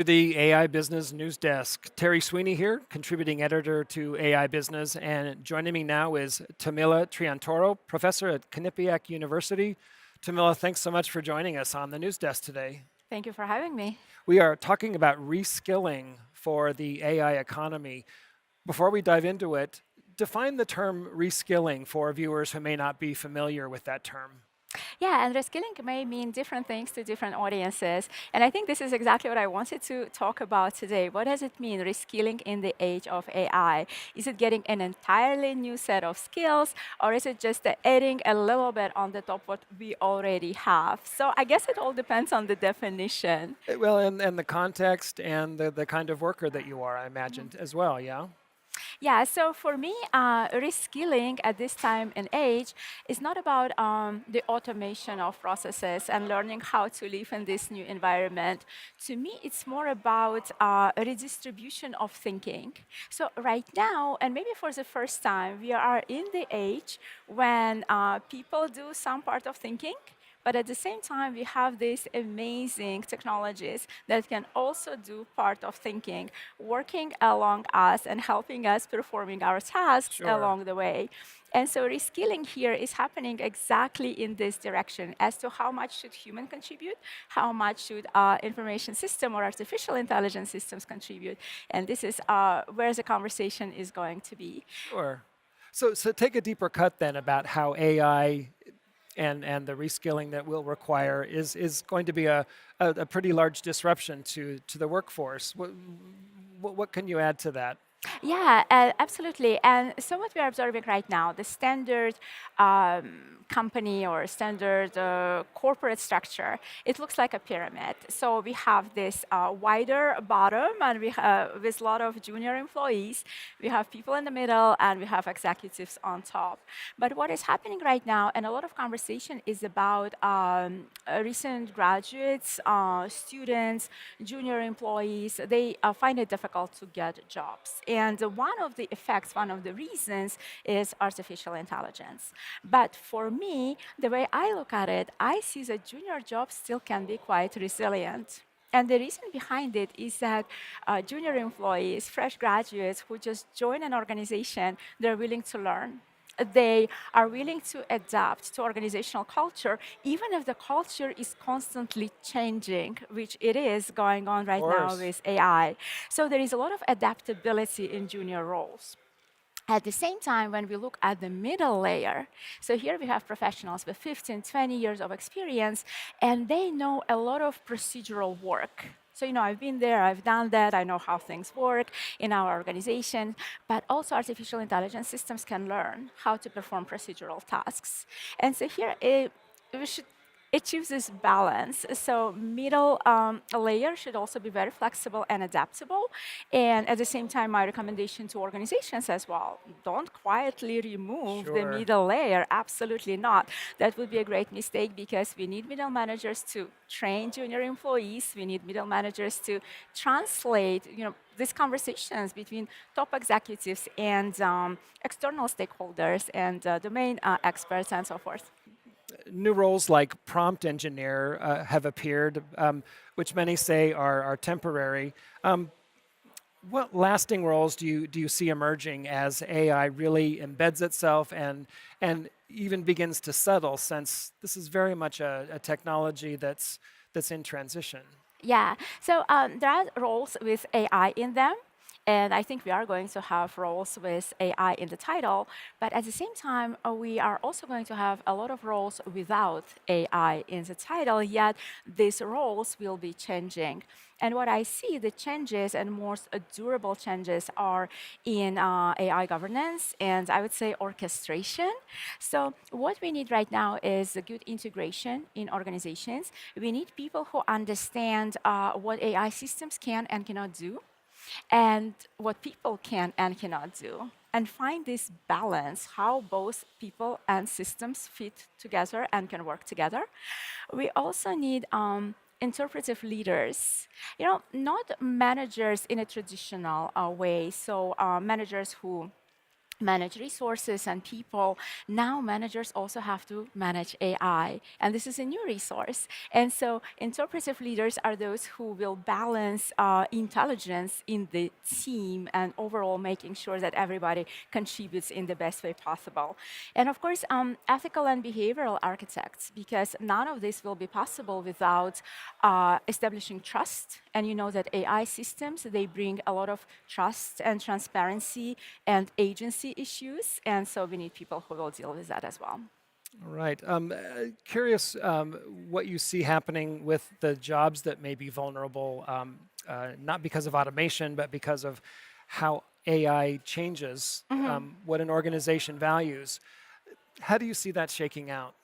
The AI Business News Desk. Terry Sweeney here, contributing editor to AI Business, and joining me now is Tamilla Triantoro, professor at Quinnipiac University. Tamilla, thanks so much for joining us on the news desk today. Thank you for having me. We are talking about reskilling for the AI economy. Before we dive into it, define the term reskilling for viewers who may not be familiar with that term. Yeah, and reskilling may mean different things to different audiences. And I think this is exactly what I wanted to talk about today. What does it mean, reskilling in the age of AI? Is it getting an entirely new set of skills, or is it just adding a little bit on the top what we already have? So I guess it all depends on the definition. Well, and the context and the kind of worker that you are, I imagined, as well, yeah? Yeah, so for me, reskilling at this time and age is not about the automation of processes and learning how to live in this new environment. To me, it's more about a redistribution of thinking. So right now, and maybe for the first time, we are in the age when people do some part of thinking, but at the same time, we have these amazing technologies that can also do part of thinking, working along us and helping us performing our tasks Sure. along the way. And so reskilling here is happening exactly in this direction as to how much should human contribute, how much should information system or artificial intelligence systems contribute. And this is where the conversation is going to be. Sure. So take a deeper cut then about how AI and the reskilling that will require is going to be a pretty large disruption to the workforce. What can you add to that? Yeah, absolutely. And so what we are observing right now, the standard company or standard corporate structure, it looks like a pyramid. So we have this wider bottom, and we have with a lot of junior employees. We have people in the middle, and we have executives on top. But what is happening right now, and a lot of conversation is about recent graduates, students, junior employees. They find it difficult to get jobs. And one of the effects, one of the reasons is artificial intelligence. But for me, the way I look at it, I see that junior jobs still can be quite resilient. And the reason behind it is that junior employees, fresh graduates who just join an organization, they're willing to learn. They are willing to adapt to organizational culture, even if the culture is constantly changing, which it is going on Of right now course. with AI. So there is a lot of adaptability in junior roles. At the same time, when we look at the middle layer, so here we have professionals with 15, 20 years of experience, and they know a lot of procedural work. So, I've been there, I've done that, I know how things work in our organization, but also artificial intelligence systems can learn how to perform procedural tasks. And so here, we should achieve this balance. So middle layer should also be very flexible and adaptable. And at the same time, my recommendation to organizations as well, don't quietly remove the Sure. middle layer. Absolutely not. That would be a great mistake because we need middle managers to train junior employees. We need middle managers to translate, these conversations between top executives and external stakeholders and domain experts and so forth. New roles like prompt engineer have appeared, which many say are temporary. What lasting roles do you see emerging as AI really embeds itself and even begins to settle, since this is very much a technology that's in transition? Yeah, so there are roles with AI in them. And I think we are going to have roles with AI in the title, but at the same time, we are also going to have a lot of roles without AI in the title, yet these roles will be changing. And what I see, the changes and most durable changes are in AI governance and I would say orchestration. So what we need right now is a good integration in organizations. We need people who understand what AI systems can and cannot do and what people can and cannot do, and find this balance, how both people and systems fit together and can work together. We also need interpretive leaders, not managers in a traditional way, so managers who manage resources and people. Now managers also have to manage AI, and this is a new resource. And so interpretive leaders are those who will balance intelligence in the team and overall making sure that everybody contributes in the best way possible. And of course, ethical and behavioral architects, because none of this will be possible without establishing trust. And you know that AI systems, they bring a lot of trust and transparency and agency issues, and so we need people who will deal with that as well. All right. Curious what you see happening with the jobs that may be vulnerable, not because of automation, but because of how AI changes what an organization values. How do you see that shaking out?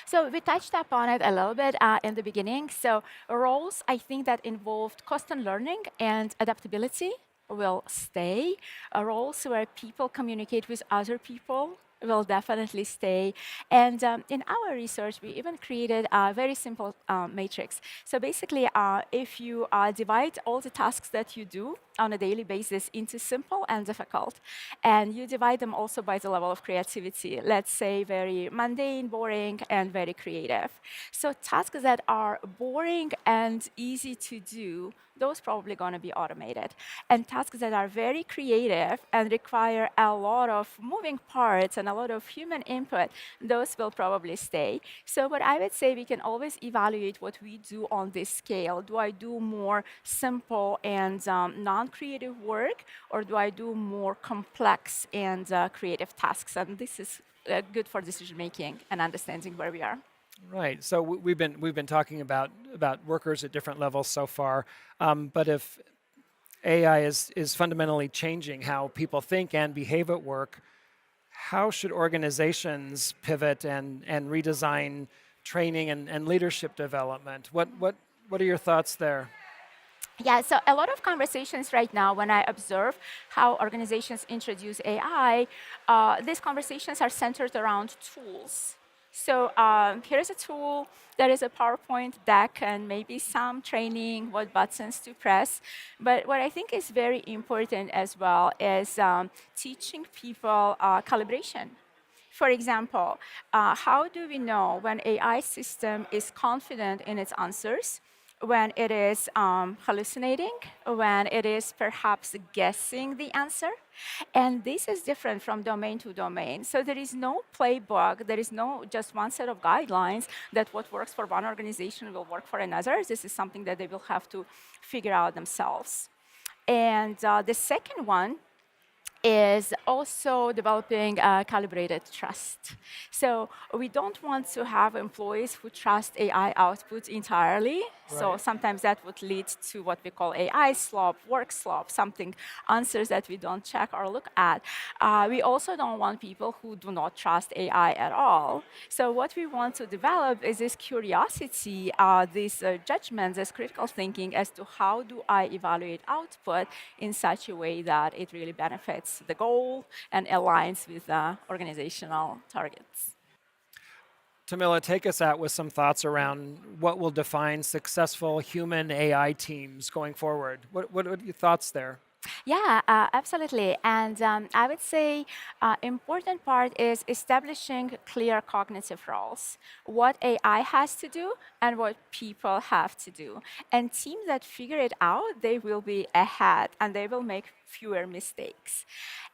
So we touched upon it a little bit in the beginning. So roles, I think that involved constant learning and adaptability will stay. Roles where people communicate with other people will definitely stay. And in our research, we even created a very simple matrix. So basically, if you divide all the tasks that you do on a daily basis into simple and difficult, and you divide them also by the level of creativity, let's say very mundane, boring, and very creative. So tasks that are boring and easy to do, those probably going to be automated. And tasks that are very creative and require a lot of moving parts and a lot of human input, those will probably stay. So what I would say, we can always evaluate what we do on this scale. Do I do more simple and non-creative work, or do I do more complex and creative tasks? And this is good for decision making and understanding where we are. Right. So we've been talking about workers at different levels so far, but if AI is fundamentally changing how people think and behave at work, how should organizations pivot and redesign training and leadership development? What are your thoughts there? Yeah, so a lot of conversations right now, when I observe how organizations introduce AI, these conversations are centered around tools. So here's a tool, there is a PowerPoint deck and maybe some training, what buttons to press. But what I think is very important as well is teaching people calibration. For example, how do we know when AI system is confident in its answers, when it is hallucinating, when it is perhaps guessing the answer? And this is different from domain to domain. So there is no playbook, there is no just one set of guidelines that what works for one organization will work for another. This is something that they will have to figure out themselves. And the second one is also developing calibrated trust. So we don't want to have employees who trust AI output entirely. So Right. sometimes that would lead to what we call AI slop, work slop, something answers that we don't check or look at. We also don't want people who do not trust AI at all. So what we want to develop is this curiosity, this judgment, this critical thinking as to how do I evaluate output in such a way that it really benefits the goal and aligns with the organizational targets. Tamilla, take us out with some thoughts around what will define successful human AI teams going forward. What are your thoughts there? Yeah, absolutely. And I would say important part is establishing clear cognitive roles, what AI has to do and what people have to do. And teams that figure it out, they will be ahead and they will make fewer mistakes.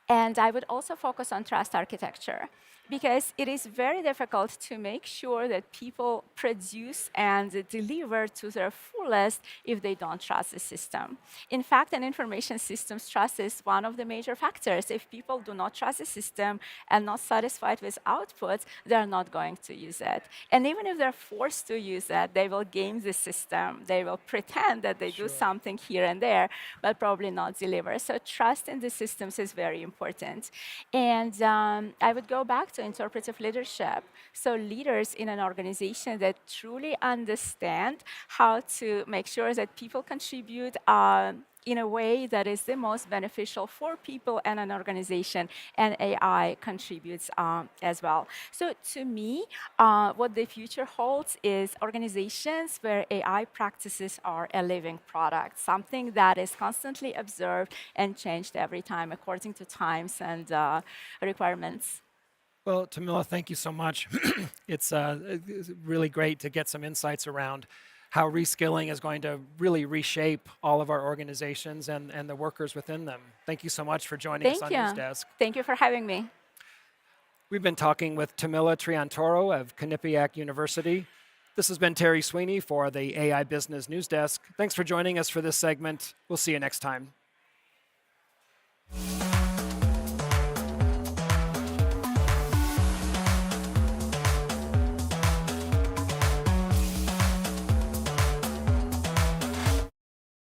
And I would also focus on trust architecture, because it is very difficult to make sure that people produce and deliver to their fullest if they don't trust the system. In fact, an information systems trust is one of the major factors. If people do not trust the system and not satisfied with outputs, they're not going to use it. And even if they're forced to use it, they will game the system. They will pretend that they do something here and there, but probably not deliver. So trust in the systems is very important. And I would go back to to interpretive leadership. So leaders in an organization that truly understand how to make sure that people contribute in a way that is the most beneficial for people and an organization, and AI contributes as well. So to me, what the future holds is organizations where AI practices are a living product, something that is constantly observed and changed every time according to times and requirements. Well, Tamilla, thank you so much. It's really great to get some insights around how reskilling is going to really reshape all of our organizations and the workers within them. Thank you so much for joining us Thank on you. NewsDesk. Thank you for having me. We've been talking with Tamilla Triantoro of Quinnipiac University. This has been Terry Sweeney for the AI Business News Desk. Thanks for joining us for this segment. We'll see you next time.